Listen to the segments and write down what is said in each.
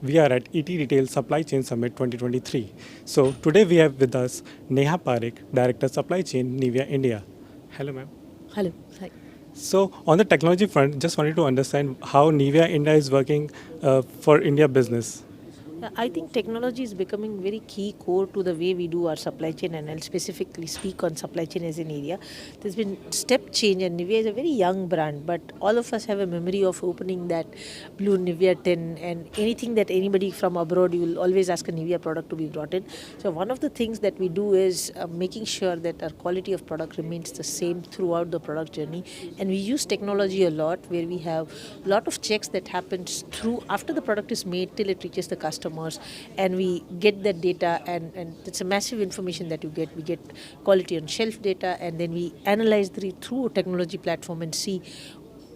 We are at ET Retail Supply Chain Summit 2023. So today we have with us Neha Parekh, Director Supply Chain, Nivea India. Hello, ma'am. Hello. Hi. So on the technology front, just wanted to understand how Nivea India is working for India business. Yeah, I think technology is becoming very key core to the way we do our supply chain, and I'll specifically speak on supply chain as an area. There's been step change, and Nivea is a very young brand, but all of us have a memory of opening that blue Nivea tin, and anything that anybody from abroad, you will always ask a Nivea product to be brought in. So one of the things that we do is making sure that our quality of product remains the same throughout the product journey, and we use technology a lot, where we have a lot of checks that happens through after the product is made till it reaches the customers, and we get that data, and it's a massive information that you get. We get quality on shelf data, and then we analyze through a technology platform and see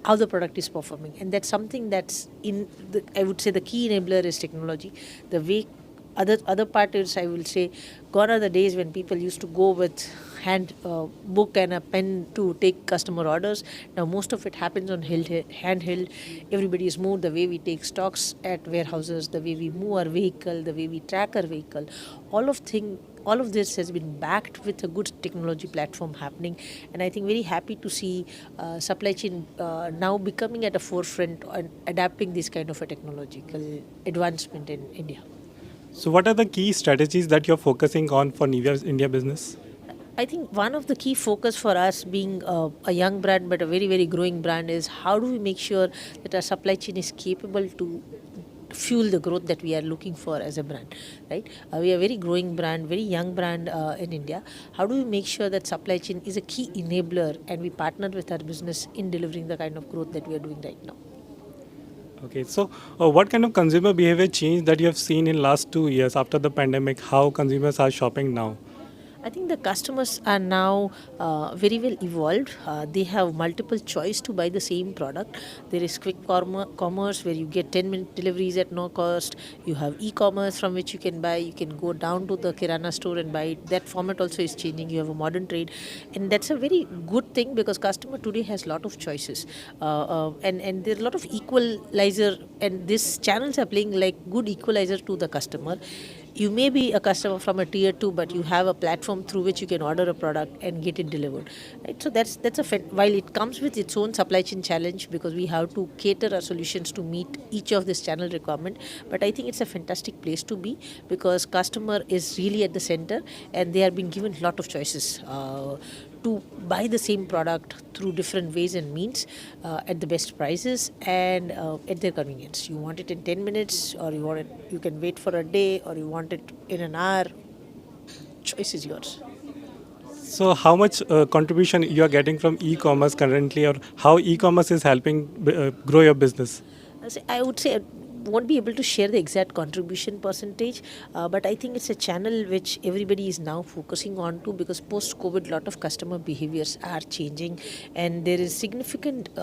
how the product is performing. And that's something that's in the, I would say the key enabler is technology. The way other part is, I will say, gone are the days when people used to go with hand book and a pen to take customer orders. Now most of it happens on handheld. Everybody is moved, the way we take stocks at warehouses, the way we move our vehicle, the way we track our vehicle, all of this has been backed with a good technology platform happening. And I think very happy to see supply chain now becoming at the forefront and adapting this kind of a technological advancement in India. So what are the key strategies that you're focusing on for Nivea's India business? I think one of the key focus for us, being a young brand but a very, very growing brand, is how do we make sure that our supply chain is capable to fuel the growth that we are looking for as a brand, right? We are a very growing brand, very young brand in India. How do we make sure that supply chain is a key enabler, and we partner with our business in delivering the kind of growth that we are doing right now? Okay, so what kind of consumer behavior change that you have seen in last 2 years after the pandemic? How consumers are shopping now? I think the customers are now very well evolved. They have multiple choice to buy the same product. There is quick commerce where you get 10-minute deliveries at no cost. You have e-commerce from which you can buy. You can go down to the Kirana store and buy it. That format also is changing. You have a modern trade, and that's a very good thing because customer today has a lot of choices, and there are a lot of equalizer, and these channels are playing like good equalizer to the customer. You may be a customer from a tier 2, but you have a platform through which you can order a product and get it delivered, right? So that's while it comes with its own supply chain challenge, because we have to cater our solutions to meet each of this channel requirement, but I think it's a fantastic place to be, because customer is really at the center, and they are being given a lot of choices to buy the same product through different ways and means, at the best prices and at their convenience. You want it in 10 minutes, or you can wait for a day, or you want it in an hour. Choice is yours. So how much contribution you are getting from e-commerce currently, or how e-commerce is helping grow your business? I would say I won't be able to share the exact contribution percentage, but I think it's a channel which everybody is now focusing on to, because post-COVID, lot of customer behaviors are changing, and there is significant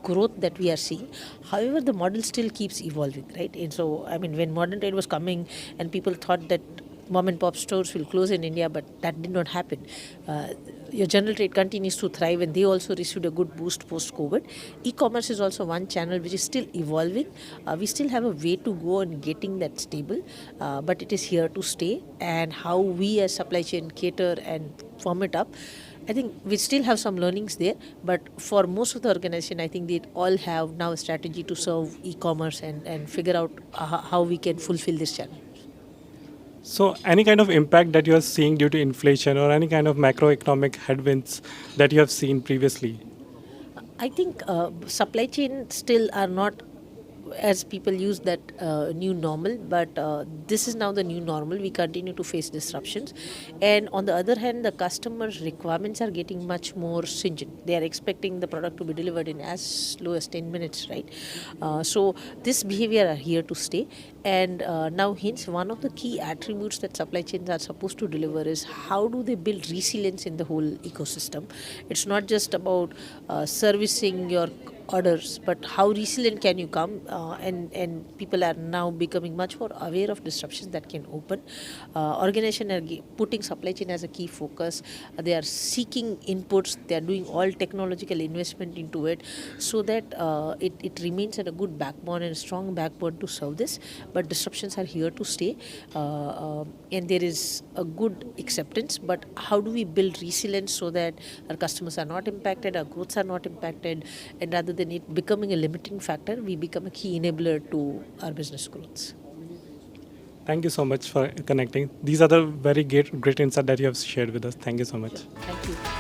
growth that we are seeing. However, the model still keeps evolving, right? And so, I mean, when modern trade was coming, and people thought that mom and pop stores will close in India, but that did not happen. Your general trade continues to thrive, and they also received a good boost post COVID. E-commerce is also one channel which is still evolving. We still have a way to go in getting that stable, but it is here to stay. And how we as supply chain cater and form it up, I think we still have some learnings there, but for most of the organization, I think they all have now a strategy to serve e-commerce and figure out how we can fulfill this channel. So any kind of impact that you are seeing due to inflation or any kind of macroeconomic headwinds that you have seen previously? I think supply chain still are not, as people use that new normal, but this is now the new normal. We continue to face disruptions, and on the other hand, the customers' requirements are getting much more stringent. They are expecting the product to be delivered in as low as 10 minutes, right? So this behavior are here to stay, and now hence one of the key attributes that supply chains are supposed to deliver is how do they build resilience in the whole ecosystem. It's not just about servicing your orders, but how resilient can you come? And people are now becoming much more aware of disruptions that can open. Organization are putting supply chain as a key focus. They are seeking inputs. They are doing all technological investment into it, so that it remains at a good backbone and a strong backbone to serve this. But disruptions are here to stay, and there is a good acceptance. But how do we build resilience so that our customers are not impacted, our growths are not impacted, and rather than it becoming a limiting factor, we become a key enabler to our business growths. Thank you so much for connecting. These are the very great insight that you have shared with us. Thank you so much. Thank you.